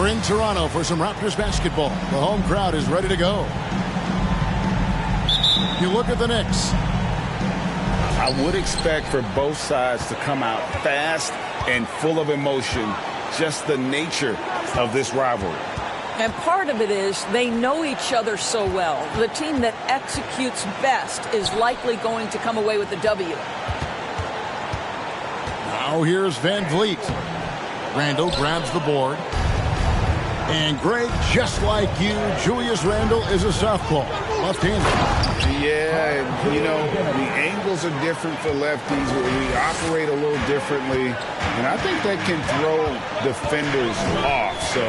We're in Toronto for some Raptors basketball. The home crowd is ready to go. You look at the Knicks. I would expect for both sides to come out fast and full of emotion. Just the nature of this rivalry. And part of it is they know each other so well. The team that executes best is likely going to come away with the W. Now here's Van Vliet. Randle grabs the board. And Greg, just like you, Julius Randle is a southpaw, left-handed. Yeah, you know, the angles are different for lefties. We operate a little differently, and I think that can throw defenders off. So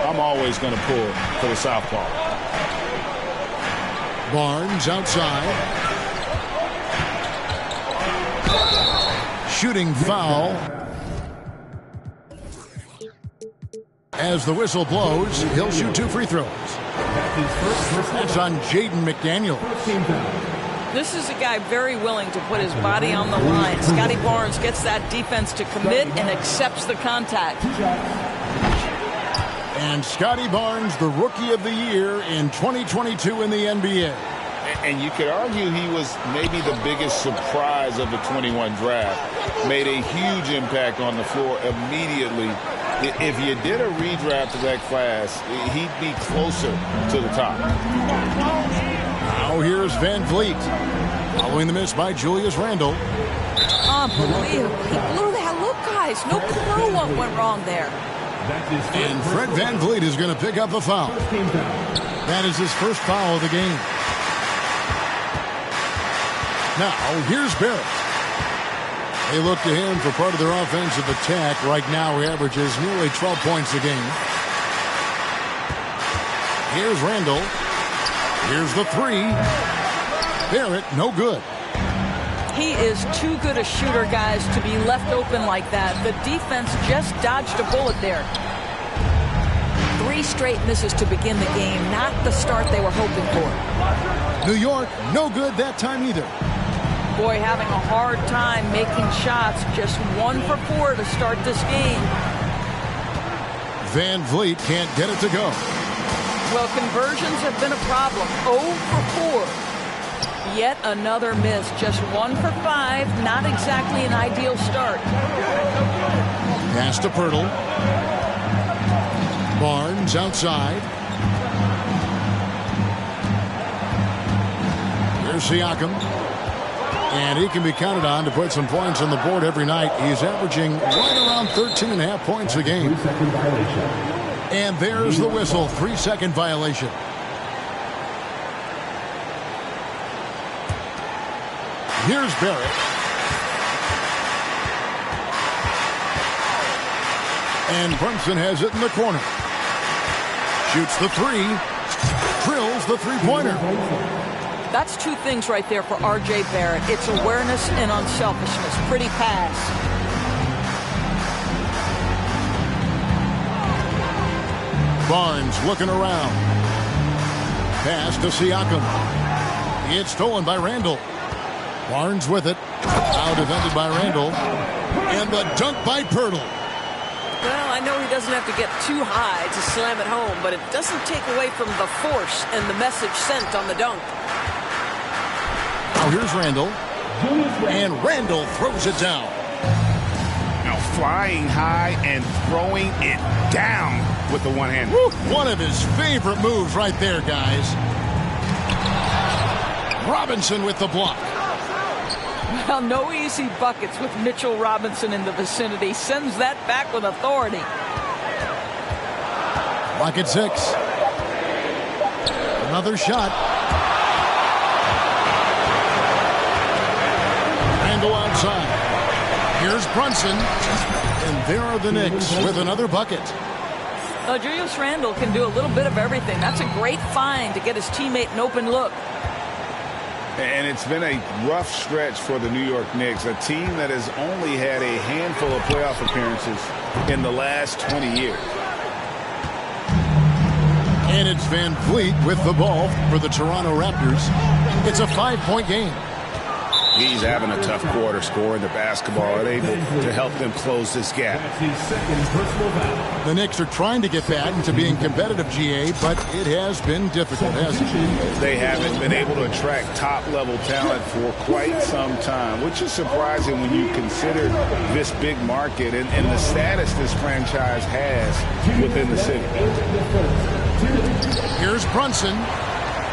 I'm always going to pull for the southpaw. Barnes outside. Shooting foul. As the whistle blows, he'll shoot 2 free throws. That's on Jaden McDaniel. This is a guy very willing to put his body on the line. Scotty Barnes gets that defense to commit and accepts the contact. And Scotty Barnes, the Rookie of the Year in 2022 in the NBA. And you could argue he was maybe the biggest surprise of the 21 draft. Made a huge impact on the floor immediately. If you did a redraft of that class, he'd be closer to the top. Now here's Van Vliet. Following the miss by Julius Randle. Unbelievable. He blew that. Look, guys, no clue what went wrong there. And Fred Van Vliet is going to pick up a foul. That is his first foul of the game. Now, here's Barrett. They look to him for part of their offensive attack. Right now, he averages nearly 12 points a game. Here's Randle. Here's the 3. Barrett, no good. He is too good a shooter, guys, to be left open like that. The defense just dodged a bullet there. 3 straight misses to begin the game. Not the start they were hoping for. New York, no good that time either. Boy, having a hard time making shots. Just 1 for 4 to start this game. Van Vliet can't get it to go. Well, conversions have been a problem. 0 for 4. Yet another miss. Just 1 for 5. Not exactly an ideal start. Pass to Pirtle. Barnes outside. Here's Siakam. And he can be counted on to put some points on the board every night. He's averaging right around 13.5 points a game. And there's the whistle. 3-second violation. Here's Barrett. And Brunson has it in the corner. Shoots the 3. Drills the three-pointer. That's 2 things right there for R.J. Barrett. It's awareness and unselfishness. Pretty pass. Barnes looking around. Pass to Siakam. It's stolen by Randle. Barnes with it. Now defended by Randle. And the dunk by Pirtle. Well, I know he doesn't have to get too high to slam it home, but it doesn't take away from the force and the message sent on the dunk. Now here's Randle. And Randle throws it down. Now flying high and throwing it down with the one-hand. One of his favorite moves right there, guys. Robinson with the block. Well, no easy buckets with Mitchell Robinson in the vicinity. Sends that back with authority. Lock at 6. Another shot. Randle outside. Here's Brunson. And there are the Knicks with another bucket. Julius Randle can do a little bit of everything. That's a great find to get his teammate an open look. And it's been a rough stretch for the New York Knicks, a team that has only had a handful of playoff appearances in the last 20 years. And it's Van Vliet with the ball for the Toronto Raptors. It's a 5-point game. He's having a tough quarter, scoring the basketball and able to help them close this gap. The Knicks are trying to get back into being competitive, GA, but it has been difficult, hasn't it? They haven't been able to attract top-level talent for quite some time, which is surprising when you consider this big market and the status this franchise has within the city. Here's Brunson,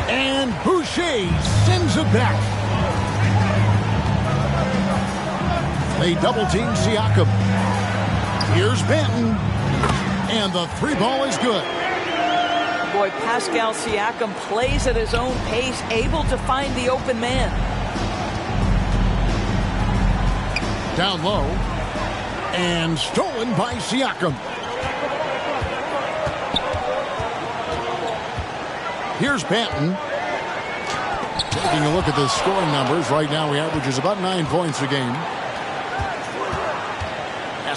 and Boucher sends it back. They double-team Siakam. Here's Benton, and the three ball is good. Boy, Pascal Siakam plays at his own pace, able to find the open man. Down low, and stolen by Siakam. Here's Benton. Taking a look at the scoring numbers, right now he averages about 9 points a game.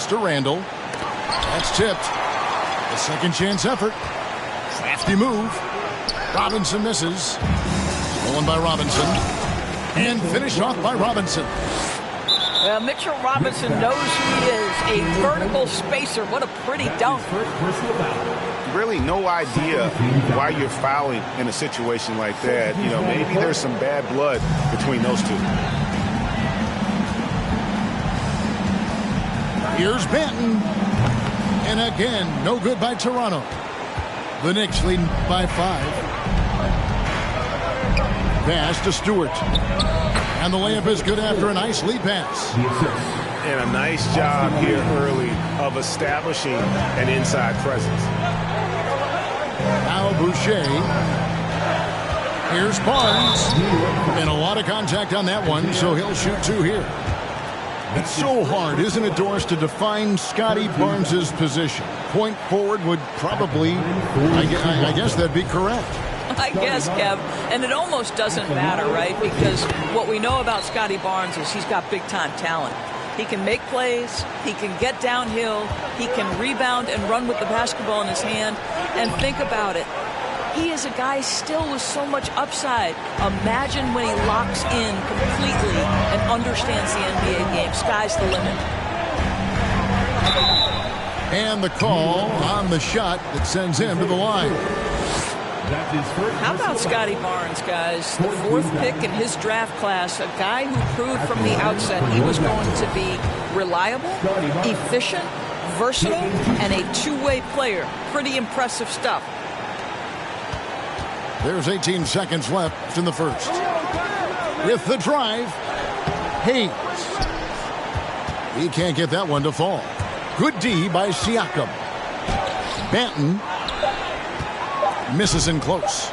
To Randall. That's tipped. The second chance effort. Crafty move. Robinson misses. Stolen by Robinson. And finished off by Robinson. Well, Mitchell Robinson knows who he is. A vertical spacer. What a pretty dunk. Really no idea why you're fouling in a situation like that. You know, maybe there's some bad blood between those two. Here's Benton. And again, no good by Toronto. The Knicks leading by 5. Pass to Stewart. And the layup is good after a nice lead pass. And a nice job here early of establishing an inside presence. Now Boucher. Here's Barnes. And a lot of contact on that one, so he'll shoot 2 here. It's so hard, isn't it, Doris, to define Scotty Barnes' position? Point forward would probably, I guess that'd be correct. I guess, Kev. And it almost doesn't matter, right? Because what we know about Scotty Barnes is he's got big-time talent. He can make plays. He can get downhill. He can rebound and run with the basketball in his hand. And think about it. He is a guy still with so much upside. Imagine when he locks in completely and understands the NBA game. Sky's the limit. And the call on the shot that sends him to the line. How about Scotty Barnes, guys? The 4th pick in his draft class, a guy who proved from the outset he was going to be reliable, efficient, versatile, and a two-way player. Pretty impressive stuff. There's 18 seconds left in the first. With the drive, Hayes. He can't get that one to fall. Good D by Siakam. Benton misses in close.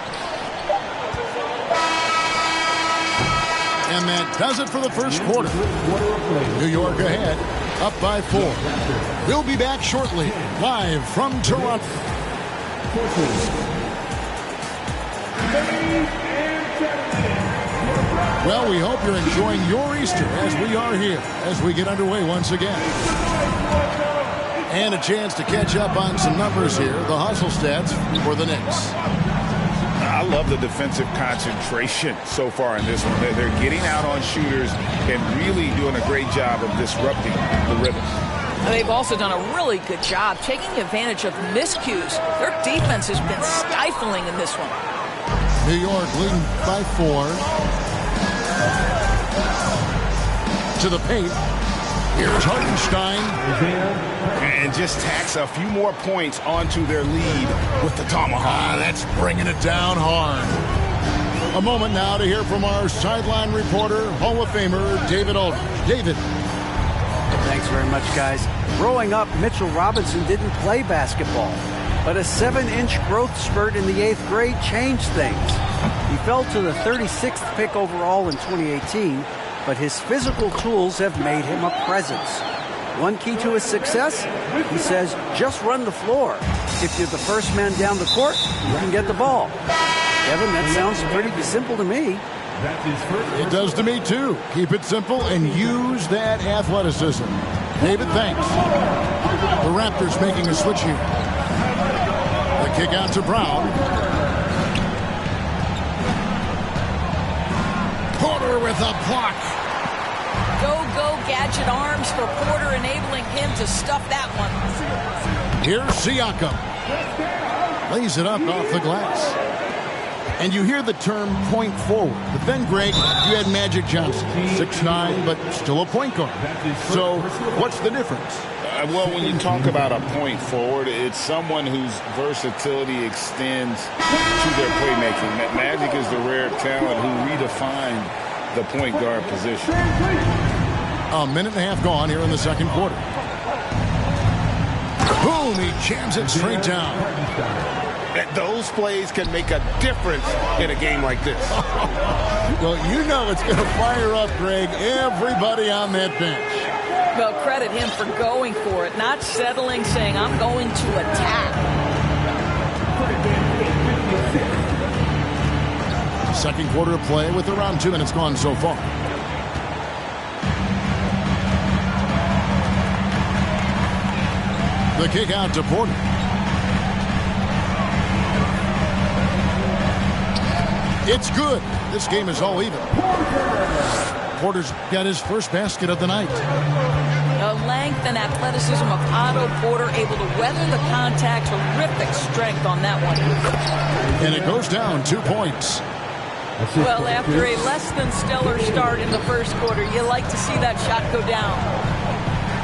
And that does it for the first quarter. New York ahead, up by 4. We'll be back shortly, live from Toronto. Well, we hope you're enjoying your Easter as we are here, as we get underway once again. And a chance to catch up on some numbers here, the hustle stats for the Knicks. I love the defensive concentration so far in this one. They're getting out on shooters and really doing a great job of disrupting the rhythm. They've also done a really good job taking advantage of miscues. Their defense has been stifling in this one. New York leading by 4. To the paint. Here's Hartenstein. And just tacks a few more points onto their lead with the tomahawk. That's bringing it down hard. A moment now to hear from our sideline reporter, Hall of Famer David Aldridge. David. Thanks very much, guys. Growing up, Mitchell Robinson didn't play basketball, but a 7-inch growth spurt in the 8th grade changed things. He fell to the 36th pick overall in 2018, but his physical tools have made him a presence. One key to his success, he says, just run the floor. If you're the first man down the court, you can get the ball. Kevin, that sounds pretty simple to me. It does to me, too. Keep it simple and use that athleticism. David, thanks. The Raptors making a switch here. The kick out to Brown. Porter with a block. Go gadget arms for Porter, enabling him to stuff that one. Here's Siakam. Lays it up off the glass. And you hear the term point forward. But then, Greg, you had Magic Johnson, 6'9", but still a point guard. So what's the difference? Well, when you talk about a point forward, it's someone whose versatility extends to their playmaking. Magic is the rare talent who redefined the point guard position. A minute and a half gone here in the second quarter. Boom, he jams it straight down. Those plays can make a difference in a game like this. Well, you know it's going to fire up, Greg, everybody on that bench. Well, credit him for going for it, not settling, saying, I'm going to attack. Second quarter of play with around 2 minutes gone so far. The kick out to Porter. It's good. This game is all even. Porter's got his first basket of the night. The length and athleticism of Otto Porter, able to weather the contact. Terrific strength on that one. And it goes down 2 points. Well, after a less than stellar start in the first quarter, you like to see that shot go down.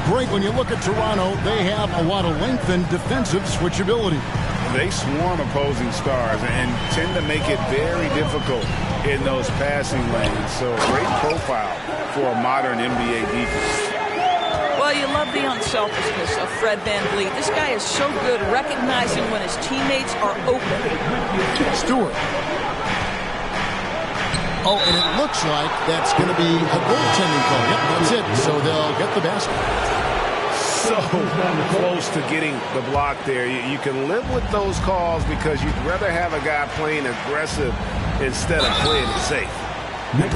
Greg, when you look at Toronto, they have a lot of length and defensive switchability. They swarm opposing stars and tend to make it very difficult in those passing lanes. So great profile for a modern NBA defense. Well, you love the unselfishness of Fred VanVleet. This guy is so good recognizing when his teammates are open. Stewart. Oh, and it looks like that's going to be a goaltending call. Yep, that's it. So they'll get the basket. So close to getting the block there. You can live with those calls because you'd rather have a guy playing aggressive instead of playing it safe.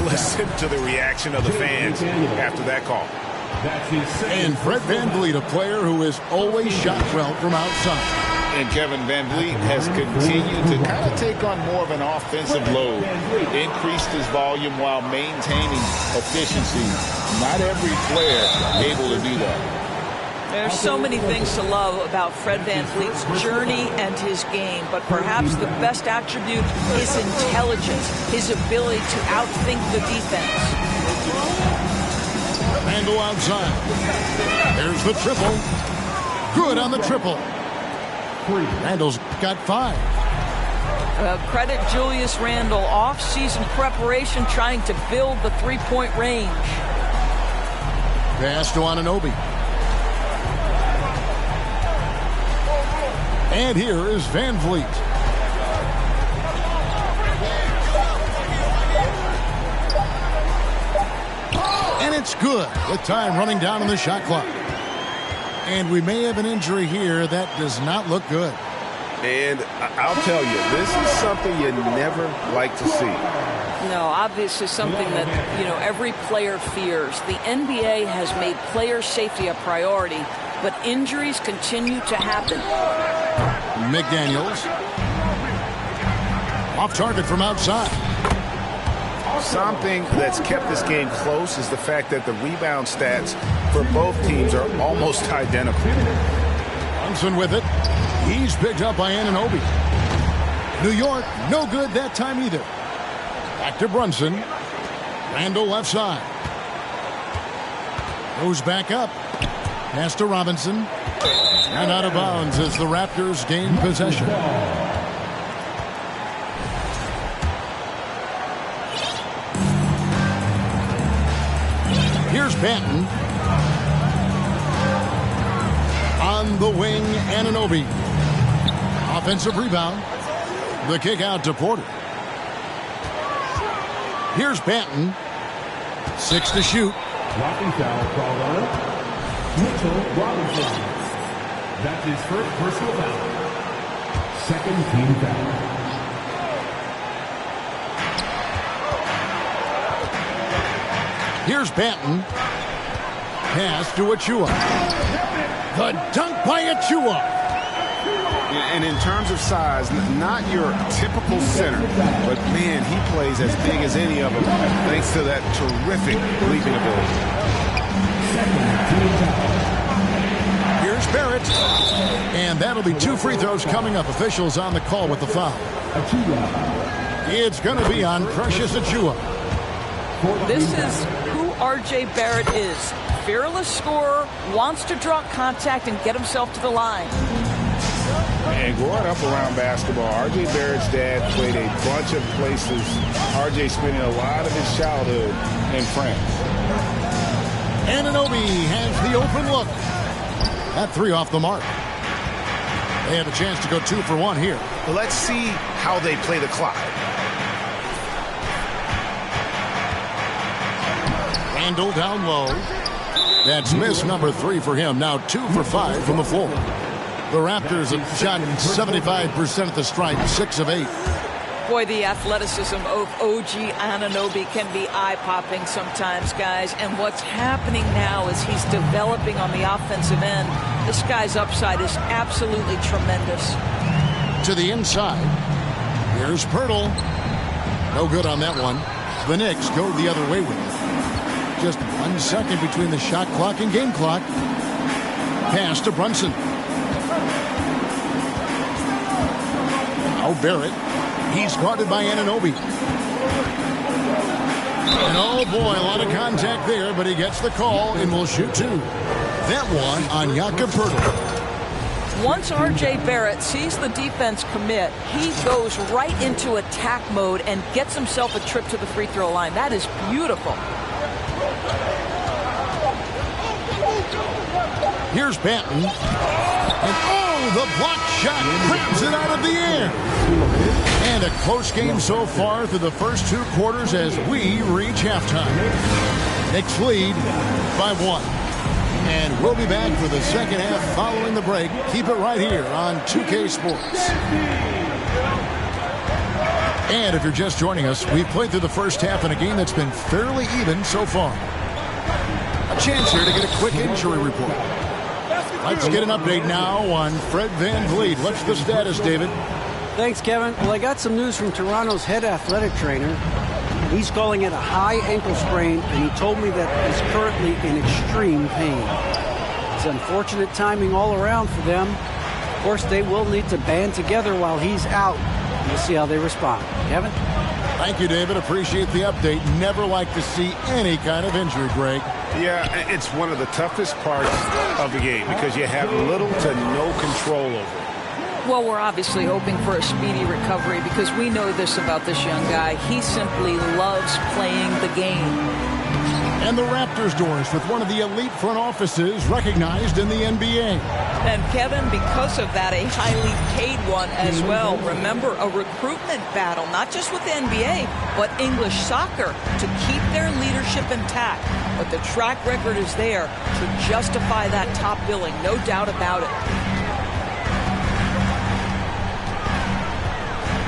Listen to the reaction of the fans after that call. And Fred VanVleet, a player who has always shot well from outside. And Kevin VanVleet has continued to kind of take on more of an offensive load, increased his volume while maintaining efficiency. Not every player able to do that. There's so many things to love about Fred VanVleet's journey and his game, but perhaps the best attribute is intelligence, his ability to outthink the defense. Randle outside. There's the triple. Good on the triple. Randle's got 5. Credit Julius Randle, off-season preparation trying to build the three-point range. Pass to Anunoby. And here is VanVleet. And it's good with time running down on the shot clock. And we may have an injury here that does not look good. And I'll tell you, this is something you never like to see. No, obviously something that, every player fears. The NBA has made player safety a priority, but injuries continue to happen. McDaniels. Off target from outside. Something that's kept this game close is the fact that the rebound stats for both teams are almost identical. Brunson with it. He's picked up by Anunoby. New York, no good that time either. Back to Brunson. Randle left side. Goes back up. Pass to Robinson. And out of bounds as the Raptors gain possession. Here's Banton. On the wing, Anunoby. Offensive rebound. The kick out to Porter. Here's Banton. 6 to shoot. Blocking foul called on Mitchell Robinson. That's his first personal foul. Second team foul. Here's Banton. Pass to Achua. The dunk by Achua. And in terms of size, not your typical center, but man, he plays as big as any of them thanks to that terrific leaping ability. Here's Barrett. And that'll be 2 free throws coming up. Officials on the call with the foul. It's going to be on Precious Achiuwa. This is who R.J. Barrett is. Fearless scorer, wants to draw contact and get himself to the line. And growing up around basketball, R.J. Barrett's dad played a bunch of places. R.J. spending a lot of his childhood in France. Anunoby has the open look. That 3 off the mark. They have a chance to go 2 for 1 here. Let's see how they play the clock. Randall down low. That's miss number 3 for him. Now 2 for 5 from the floor. The Raptors have shot 75% at the stripe, 6 of 8. Boy, the athleticism of OG Anunoby can be eye-popping sometimes, guys. And what's happening now is he's developing on the offensive end. This guy's upside is absolutely tremendous. To the inside. Here's Pirtle. No good on that one. The Knicks go the other way with it. Just 1 second between the shot clock and game clock. Pass to Brunson. Now Barrett. He's guarded by Anunoby. And oh boy, a lot of contact there, but he gets the call and will shoot 2. That one on Jakob Poeltl. Once R.J. Barrett sees the defense commit, he goes right into attack mode and gets himself a trip to the free throw line. That is beautiful. Here's Banton. And oh, the block shot grabs it out of the air. And a close game so far through the first 2 quarters as we reach halftime. Knicks lead by 1. And we'll be back for the second half following the break. Keep it right here on 2K Sports. And if you're just joining us, we've played through the first half in a game that's been fairly even so far. A chance here to get a quick injury report. Let's get an update now on Fred VanVleet. What's the status, David? Thanks, Kevin. Well, I got some news from Toronto's head athletic trainer. He's calling it a high ankle sprain, and he told me that he's currently in extreme pain. It's unfortunate timing all around for them. Of course, they will need to band together while he's out. We'll see how they respond. Kevin? Thank you, David. Appreciate the update. Never like to see any kind of injury, Greg. Yeah, it's one of the toughest parts of the game because you have little to no control over it. Well, we're obviously hoping for a speedy recovery because we know this about this young guy. He simply loves playing the game. And the Raptors doors with one of the elite front offices recognized in the NBA. And Kevin, because of that, a highly paid one as well. Remember, a recruitment battle, not just with the NBA, but English soccer to keep their leadership intact. But the track record is there to justify that top billing, no doubt about it.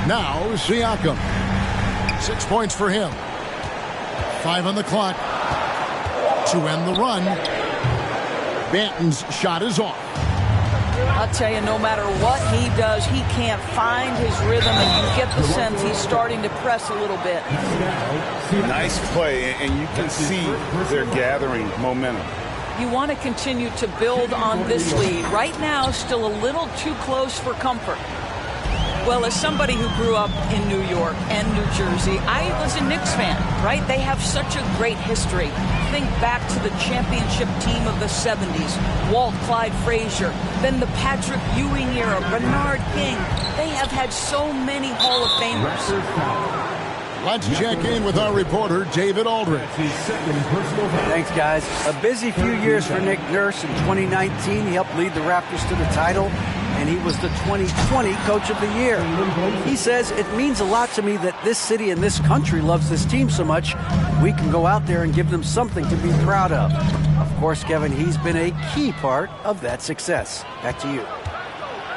Now, Siakam. 6 points for him. 5 on the clock to end the run. Banton's shot is off. I'll tell you, no matter what he does, he can't find his rhythm, and you get the sense he's starting to press a little bit. Nice play, and you can see they're gathering momentum. You want to continue to build on this lead. Right now, still a little too close for comfort. Well, as somebody who grew up in New York and New Jersey, I was a Knicks fan, right? They have such a great history. Think back to the championship team of the 70s, Walt Clyde Frazier, then the Patrick Ewing era, Bernard King. They have had so many Hall of Famers. Let's check in with our reporter, David Aldridge. Thanks, guys. A busy few years for Nick Nurse. In 2019, he helped lead the Raptors to the title, and he was the 2020 Coach of the Year. He says, it means a lot to me that this city and this country loves this team so much. We can go out there and give them something to be proud of. Of course, Kevin, he's been a key part of that success. Back to you.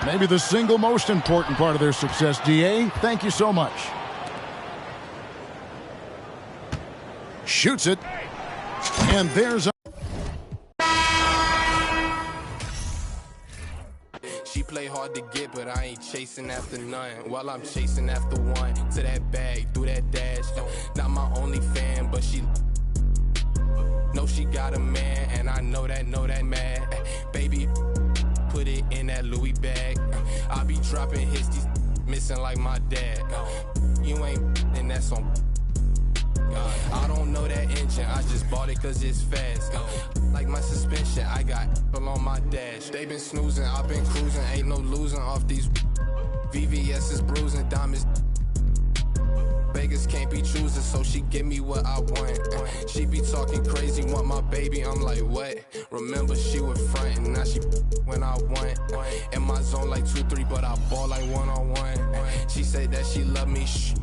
Maybe the single most important part of their success, D.A. Thank you so much. Shoots it. And there's a... She play hard to get, but I ain't chasing after none. While I'm chasing after one, to that bag, through that dash. Not my only fan, but she... Know she got a man, and I know that mad. Baby, put it in that Louis bag. I be dropping hits, these missing like my dad. You ain't, and that's on. I don't know that engine, I just bought it cause it's fast. Like my suspension, I got on my dash. They been snoozing, I've been cruising, ain't no losing off these. VVS is bruising, diamonds. Beggars can't be choosers, so she give me what I want. She be talking crazy, want my baby, I'm like, what? Remember she was frontin', now she when I want. In my zone like 2-3, but I ball like one-on-one. She say that she love me, shh.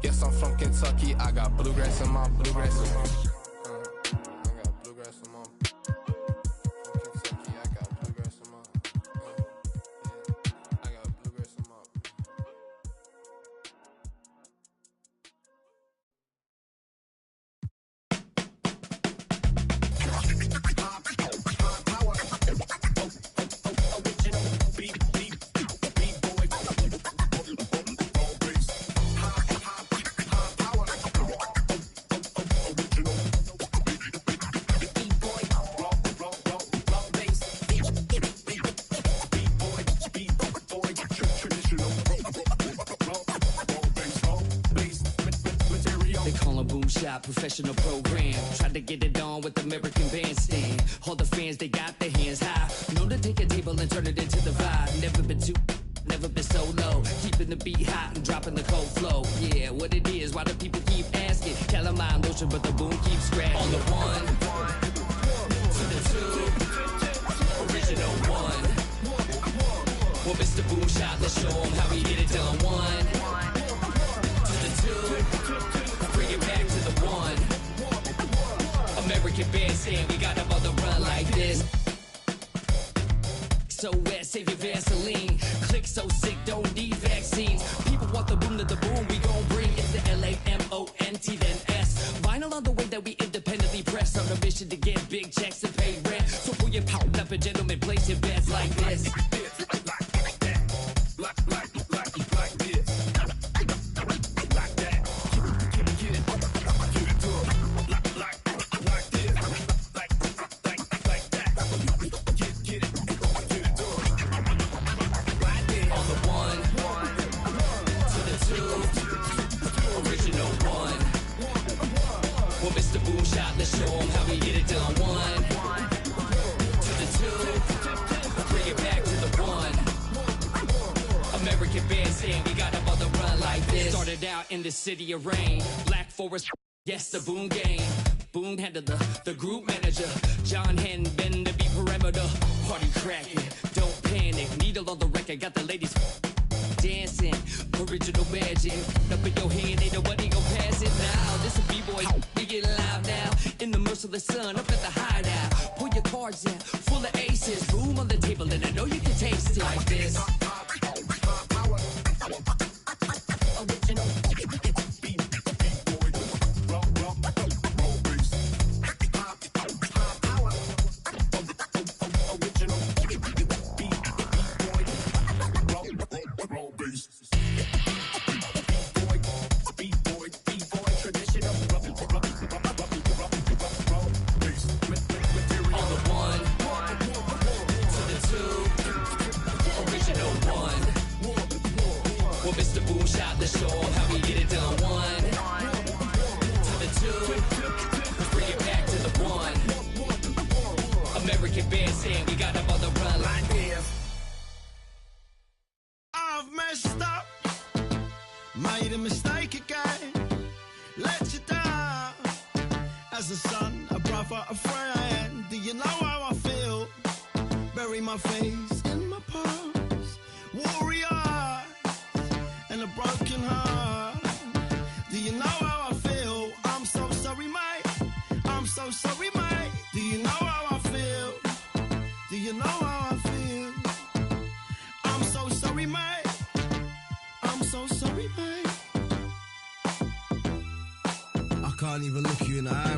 Yes, I'm from Kentucky, I got bluegrass in my bluegrass in my. I got bluegrass in my. From Kentucky, I got bluegrass in my. I got bluegrass in my. Professional program, tried to get it on with American Bandstand. All the fans, they got their hands high. Known to take a table and turn it into the vibe. Never been too, never been so low. Keeping the beat hot and dropping the cold flow. Yeah, what it is, why do people keep asking? Calamine lotion, but the boom keeps scratching. On the one, to the two, original one. Well, Mr. Boom Shot, let's show him how we get it done. One, to the two, bring it back to the one. American Bandstand, we got them on the run like this. So wet, save your Vaseline. Click so sick, don't need vaccines. People want the boom to the boom, we gon' bring it to L-A-M-O-N-T then S. Vinyl on the way that we independently press. On a mission to get big checks and pay rent. So pull your power up and gentlemen, place your bets like this. Let's show them how we get it done. One to the two, bring it back to the one. American Bandstand, we got them on the run like this. Started out in the city of rain, Black Forest, yes, the Boom Gang. Boom handled the group manager. John hadn't been to be perimeter. Party cracking, don't panic. Needle on the record, got the ladies dancing. Original magic, up in your hand, ain't nobody gon' pass it now. This a B-boy, we get live now. In the merciless sun, up at the hideout. Pull your cards out, full of aces. Boom on the table, and I know you can taste it like this. Can't even look you in the eye.